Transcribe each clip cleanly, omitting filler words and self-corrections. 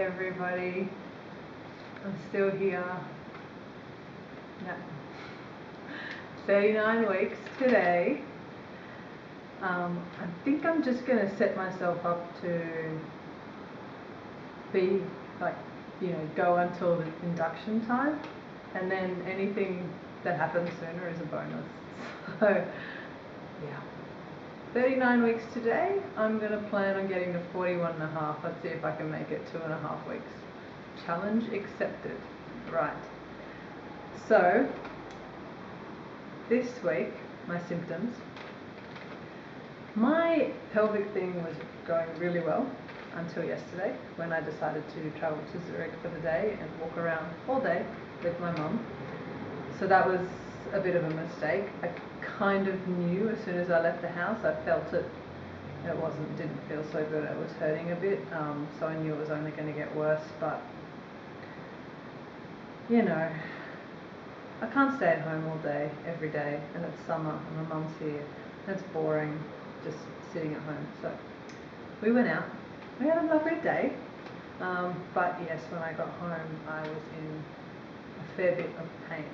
everybody. I'm still here. Yeah. 39 weeks today. I think I'm just going to set myself up to be like, go until the induction time, and then anything that happens sooner is a bonus. So, yeah. 39 weeks today. I'm going to plan on getting to 41 and a half. Let's see if I can make it 2.5 weeks. Challenge accepted. Right. So, this week, my symptoms. My pelvic thing was going really well until yesterday when I decided to travel to Zurich for the day and walk around all day with my mum. So that was a bit of a mistake. I kind of knew as soon as I left the house. I felt it. It didn't feel so good. It was hurting a bit. So I knew it was only going to get worse. But I can't stay at home all day, every day, and it's summer and my mum's here. It's boring just sitting at home. So we went out. We had a lovely day. But yes, when I got home, I was in a fair bit of pain.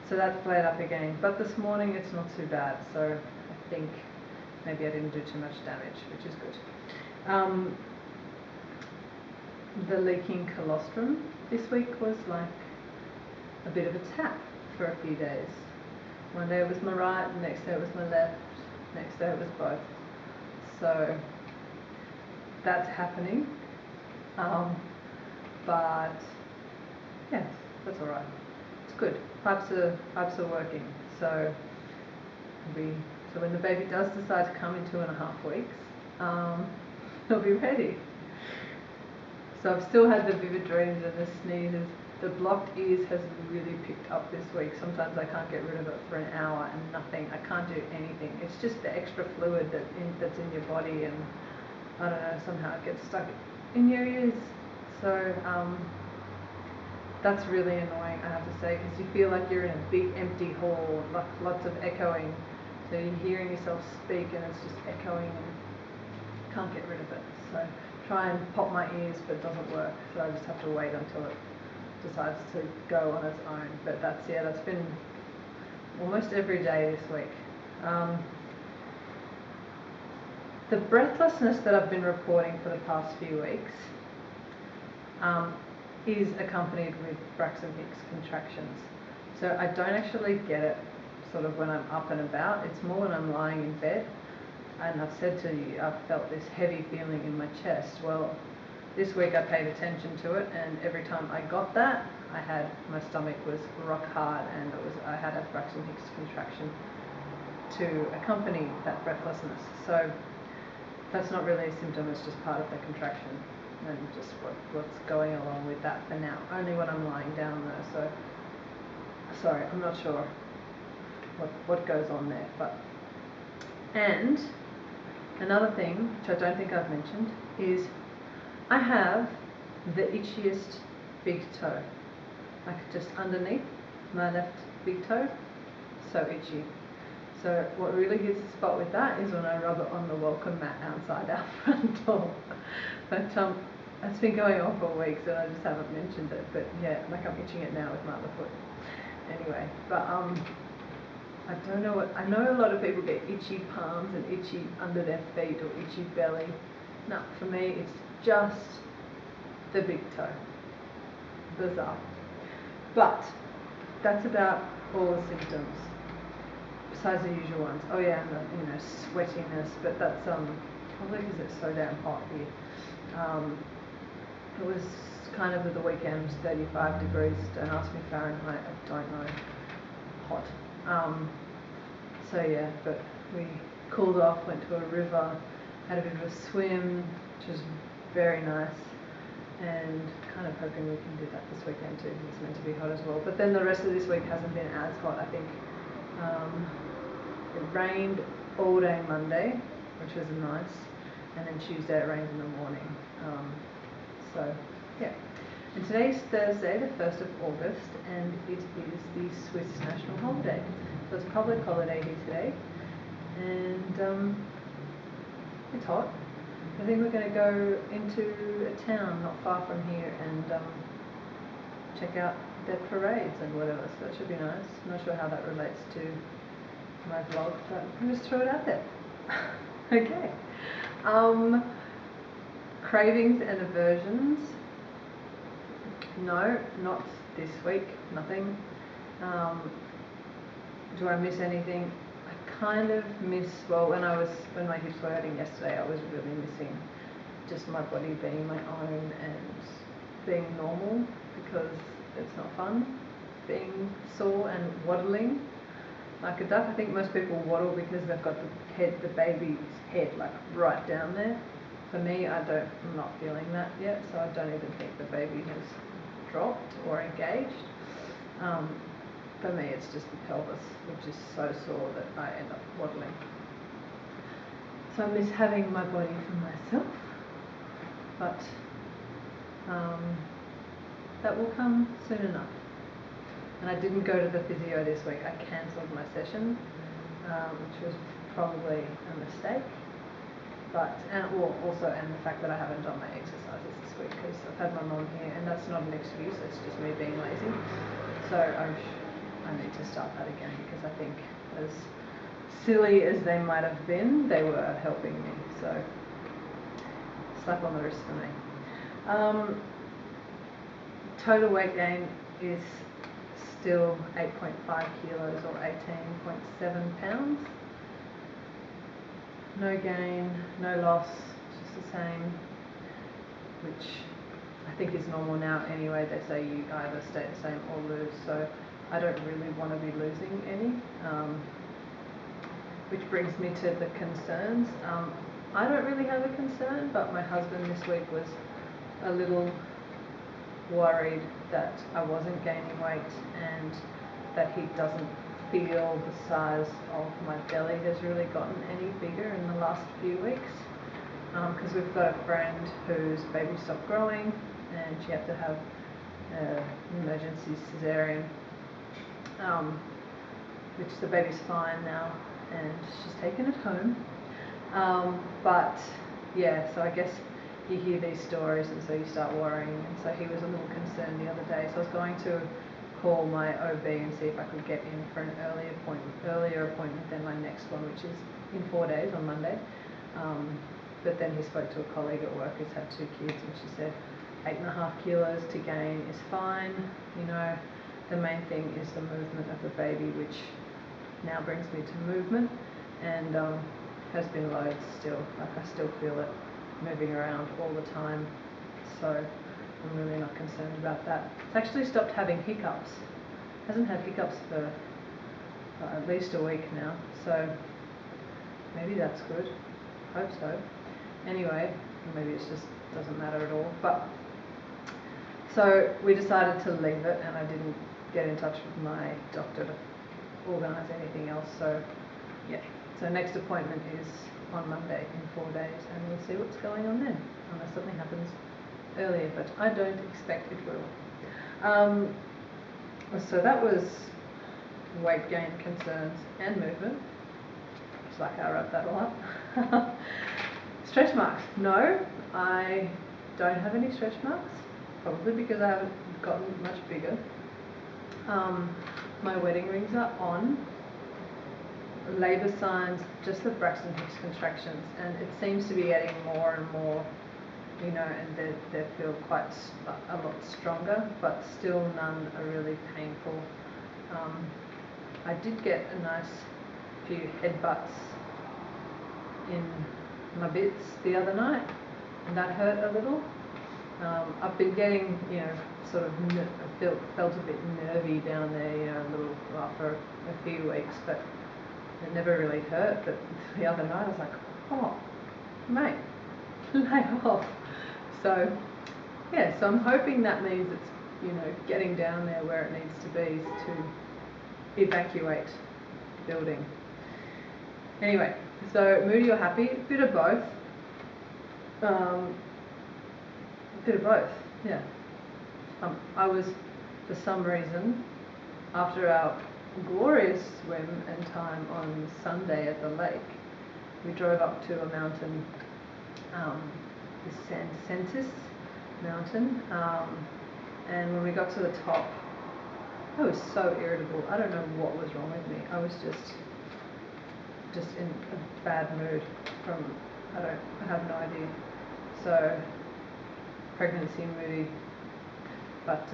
So that flared up again. But this morning it's not too bad. So I think maybe I didn't do too much damage, which is good. The leaking colostrum this week was like a bit of a tap for a few days. One day it was my right, the next day it was my left, next day it was both. So that's happening. But yes, that's all right. It's good. Pipes are working. So when the baby does decide to come in 2.5 weeks, he'll be ready. So I've still had the vivid dreams and the sneezes. The blocked ears has really picked up this week. Sometimes I can't get rid of it for an hour and nothing. I can't do anything. It's just the extra fluid that's in your body, and I don't know, somehow it gets stuck in your ears. So that's really annoying, I have to say, because you feel like you're in a big empty hall, like lots of echoing. So you're hearing yourself speak and it's just echoing and can't get rid of it. So try and pop my ears, but it doesn't work. So I just have to wait until it decides to go on its own. But that's been almost every day this week. The breathlessness that I've been reporting for the past few weeks is accompanied with Braxton Hicks contractions. So I don't actually get it sort of when I'm up and about. It's more when I'm lying in bed. And I've said to you, I've felt this heavy feeling in my chest. Well, this week I paid attention to it, and every time I got that, my stomach was rock hard, and I had a Braxton Hicks contraction to accompany that breathlessness. So that's not really a symptom, it's just part of the contraction, and just what's going along with that for now. Only when I'm lying down though, so sorry, I'm not sure what goes on there. And another thing, which I don't think I've mentioned, is I have the itchiest big toe, like just underneath my left big toe, so itchy. So what really hits the spot with that is when I rub it on the welcome mat outside our front door. But it's been going on for weeks and I just haven't mentioned it. But yeah, like I'm itching it now with my other foot. Anyway, but I don't know I know a lot of people get itchy palms and itchy under their feet or itchy belly. No, for me it's just the big toe. Bizarre. But that's about all the symptoms. Besides the usual ones. Oh yeah, and the sweatiness, but that's probably because it's so damn hot here. It was kind of at the weekend, 35 degrees. Don't ask me Fahrenheit. I don't know. Hot. So yeah, but we cooled off, went to a river, had a bit of a swim, which was very nice, and kind of hoping we can do that this weekend too, because it's meant to be hot as well. But then the rest of this week hasn't been as hot, I think. It rained all day Monday, which was nice, and then Tuesday it rained in the morning. So yeah. And today's Thursday, the 1st of August, and it is the Swiss national holiday. So it's a public holiday here today, and it's hot. I think we're going to go into a town not far from here and check out their parades and whatever, so that should be nice. I'm not sure how that relates to my vlog, but I'll just throw it out there. Okay. Cravings and aversions. No, not this week, nothing. Do I miss anything? I kind of miss, well, when my hips were hurting yesterday, I was really missing just my body being my own and being normal, because it's not fun being sore and waddling like a duck. I think most people waddle because they've got the baby's head like right down there. For me, I'm not feeling that yet, so I don't even think the baby has dropped or engaged. For me, it's just the pelvis, which is so sore that I end up waddling. So I miss having my body for myself, but that will come soon enough. And I didn't go to the physio this week. I cancelled my session, which was probably a mistake. But and the fact that I haven't done my exercises this week, because I've had my mum here, and that's not an excuse. It's just me being lazy. So I need to start that again, because I think, as silly as they might have been, they were helping me. So slap on the wrist for me. Total weight gain is still 8.5 kilos or 18.7 pounds. No gain, no loss, just the same, which I think is normal now anyway. They say you either stay the same or lose, so I don't really want to be losing any. Which brings me to the concerns. I don't really have a concern, but my husband this week was a little worried that I wasn't gaining weight and that he doesn't feel the size of my belly has really gotten any bigger in the last few weeks, because we've got a friend whose baby stopped growing and she had to have an emergency cesarean, which the baby's fine now and she's taken it home, but yeah, so I guess you hear these stories and so you start worrying, and so he was a little concerned the other day, so I was going to call my OB and see if I could get in for an earlier appointment than my next one, which is in 4 days on Monday. But then he spoke to a colleague at work who's had 2 kids, and she said 8.5 kilos to gain is fine. You know, the main thing is the movement of the baby, which now brings me to movement, and has been loads still. Like, I still feel it moving around all the time, so I'm really not concerned about that. It's actually stopped having hiccups. Hasn't had hiccups for at least a week now, so maybe that's good. Hope so. Anyway, maybe it just doesn't matter at all. But so we decided to leave it, and I didn't get in touch with my doctor to organise anything else. So yeah, so next appointment is on Monday in 4 days, and we'll see what's going on then, unless something happens earlier, but I don't expect it will. So that was weight gain, concerns and movement. It's like I wrote that all up. Stretch marks. No, I don't have any stretch marks, probably because I haven't gotten much bigger. My wedding rings are on. Labour signs, just the Braxton Hicks contractions, and it seems to be getting more and more, you know, and they feel quite a lot stronger, but still none are really painful. I did get a nice few headbutts in my bits the other night, and that hurt a little. I've been getting, you know, sort of felt a bit nervy down there, you know, a little for a few weeks, but it never really hurt. But the other night I was like, oh, mate, lay off. So yeah, so I'm hoping that means it's, you know, getting down there where it needs to be to evacuate the building. Anyway, so moody or happy, a bit of both. Yeah. I was, for some reason, after our glorious swim and time on Sunday at the lake, we drove up to a mountain this San Sentis mountain, and when we got to the top, I was so irritable. I don't know what was wrong with me. I was just in a bad mood from, I have no idea. So, pregnancy moody, but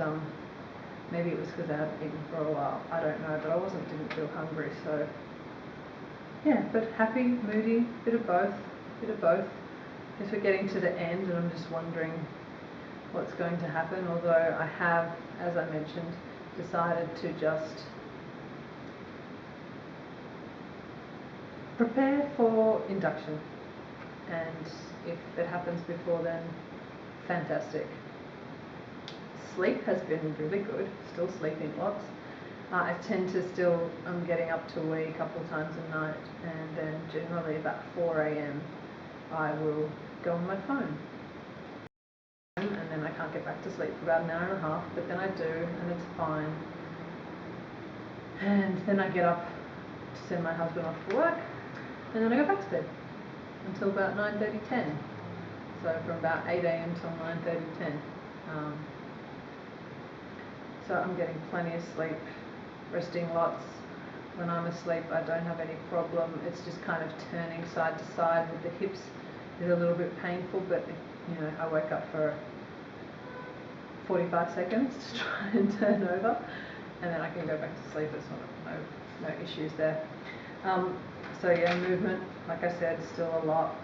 maybe it was because I hadn't eaten for a while. I don't know, but I didn't feel hungry, so yeah, but happy, moody, bit of both. Guess we're getting to the end and I'm just wondering what's going to happen, although I have, as I mentioned, decided to just prepare for induction, and if it happens before then, fantastic. Sleep has been really good, still sleeping lots. I tend to still, I'm getting up to a wee a couple of times a night, and then generally about 4 a.m. I will go on my phone. And then I can't get back to sleep for about an hour and a half, but then I do, and it's fine. And then I get up to send my husband off for work, and then I go back to bed until about 9:30, 10. So from about 8 a.m. till 9:30, 10. So I'm getting plenty of sleep, resting lots. When I'm asleep, I don't have any problem. It's just kind of turning side to side with the hips is a little bit painful, but you know, I wake up for 45 seconds to try and turn over, and then I can go back to sleep. It's no issues there. So yeah, movement, like I said, still a lot.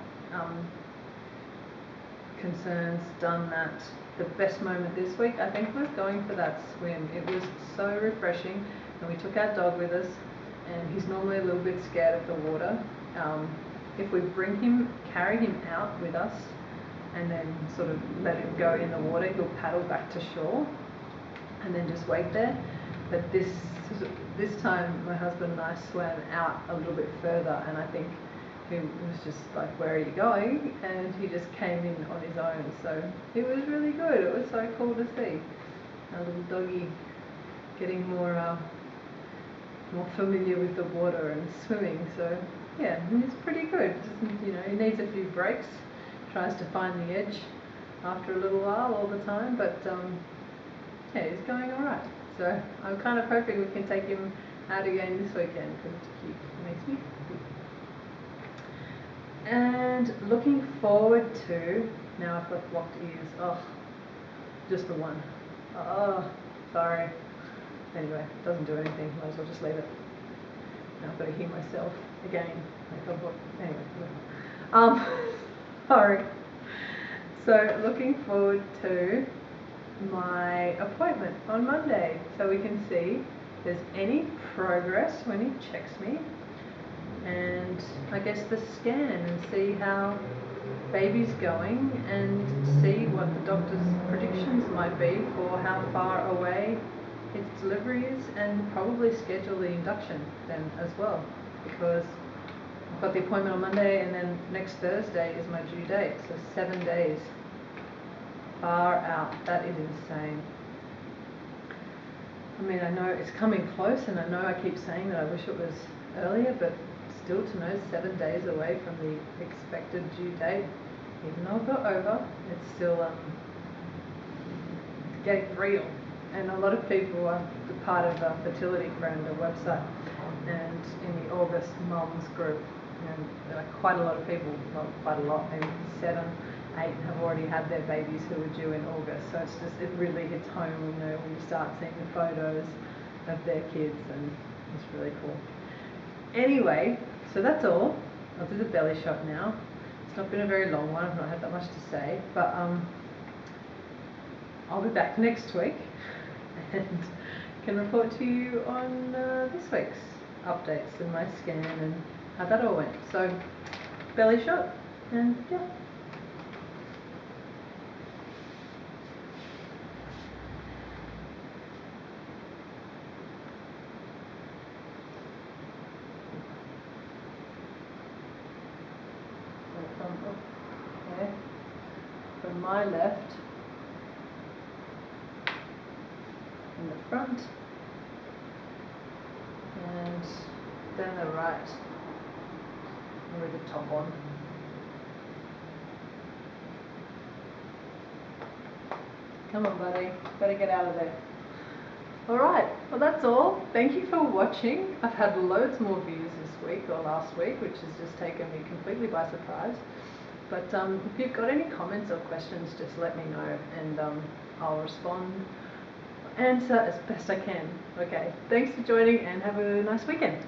Concerns, done that. The best moment this week, I think, was going for that swim. It was so refreshing, and we took our dog with us, and he's normally a little bit scared of the water. If we carry him out with us, and then sort of let him go in the water, he'll paddle back to shore, and then just wait there. But this time, my husband and I swam out a little bit further, and I think he was just like, "Where are you going?" And he just came in on his own. So it was really good. It was so cool to see our little doggy getting more familiar with the water and swimming. So yeah, it's pretty good. He needs a few breaks. Tries to find the edge after a little while all the time, but yeah, he's going all right. So I'm kind of hoping we can take him out again this weekend because it's cute. It makes me happy. And looking forward to, now I've got blocked ears. Oh, just the one. Oh, sorry. Anyway, it doesn't do anything. Might as well just leave it. Now I've got to hear myself again. Anyway, sorry. So looking forward to my appointment on Monday, so we can see if there's any progress when he checks me, and I guess the scan, and see how baby's going, and see what the doctor's predictions might be for how far away its delivery is, and probably schedule the induction then as well, because I've got the appointment on Monday, and then next Thursday is my due date, so 7 days. Far out. That is insane. I mean, I know it's coming close, and I know I keep saying that I wish it was earlier, but still, to know 7 days away from the expected due date, even though I've got over, it's still getting real. And a lot of people are part of a Fertility Friend, a website, and in the August Mums group, quite a lot of people, well, quite a lot, maybe 7, 8 have already had their babies who are due in August. So it really hits home, when you start seeing the photos of their kids, and it's really cool. Anyway, so that's all. I'll do the belly shot now. It's not been a very long one. I've not had that much to say, but I'll be back next week and can report to you on this week's updates and my scan and how that all went. So, belly shot, and yeah. From my left, in the front, and then the right with the top on. Come on, buddy. Better get out of there. Alright, well that's all. Thank you for watching. I've had loads more views this week or last week, which has just taken me completely by surprise. But if you've got any comments or questions, just let me know and I'll respond, answer as best I can. Okay, thanks for joining and have a nice weekend.